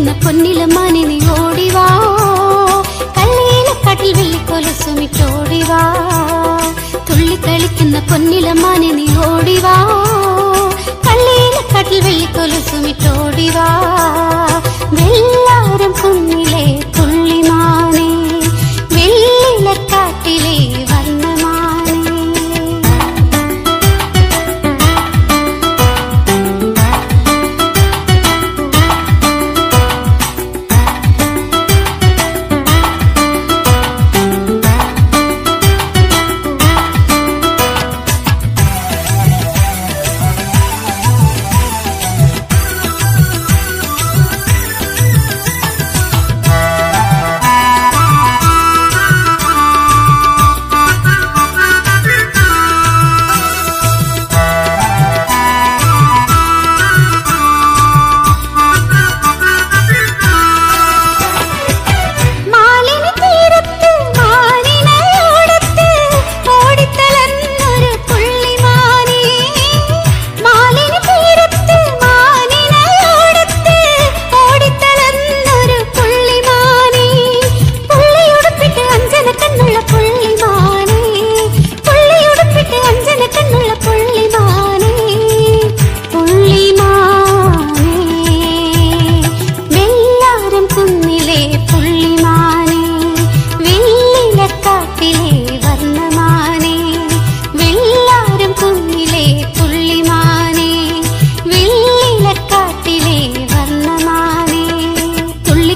കളിക്കുന്ന പൊന്നിലമാനെ നീ ഓടിവാ, കള്ളിയിലക്കാട്ടിൽ വെള്ളിക്കൊലുസുമിട്ടോടിവാ. തുള്ളിക്കളിക്കുന്ന പൊന്നിലമാനെ നീ ഓടിവാ, കള്ളിയിലക്കാട്ടിൽ വെള്ളിക്കൊലുസുമിട്ടോടിവാ. വെള്ളാരം കുന്നിലെ തുള്ളിമാനെ, വെള്ളിലക്കാട്ടിലെ വർണ്ണമാനെ.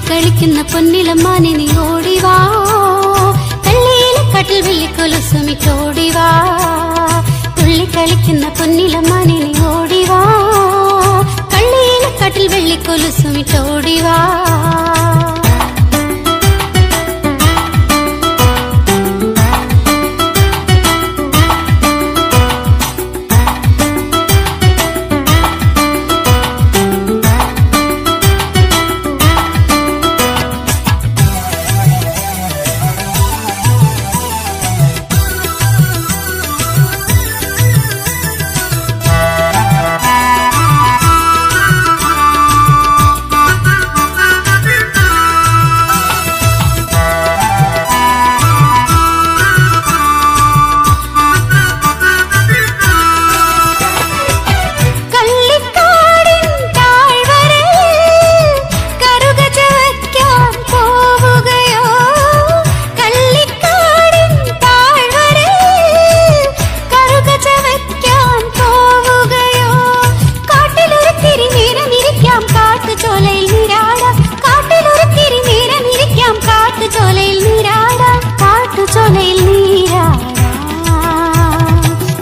കളിക്കുന്ന പൊന്നിലമാനെ നീ ഓടിവാ, കള്ളിയിലക്കാട്ടിൽ വെള്ളിക്കൊലുസുമിട്ടോടിവാ. തുള്ളിക്കളിക്കുന്ന പൊന്നിലമാനെ നീ ഓടിവാ, കള്ളിയിലക്കാട്ടിൽ വെള്ളിക്കൊലുസുമിട്ടോടിവാ.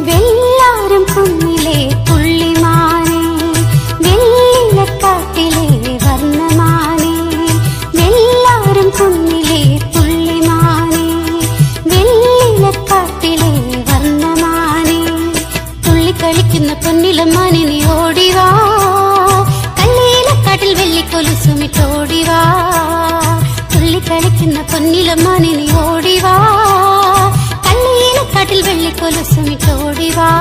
വെള്ളാരം കുന്നിലെ തുള്ളിമാനെ, വെള്ളിലക്കാട്ടിലെ വർണ്ണമാനെ. വെള്ളാരം കുന്നിലെ തുള്ളിമാനെ, വെള്ളിലക്കാട്ടിലെ വർണ്ണമാനെ. തുള്ളിക്കളിക്കുന്ന പൊന്നിലമാനെ നീ ഓടിവാ, കള്ളിയിലക്കാട്ടിൽ വെള്ളിക്കൊലുസുമിട്ടോടിവാ. തുള്ളിക്കളിക്കുന്ന പൊന്നിലമാനെ നീ ഓടിവാ, കള്ളിയിലക്കാട്ടിൽ വെള്ളിക്കൊലുസുമിട്ടോടിവാ.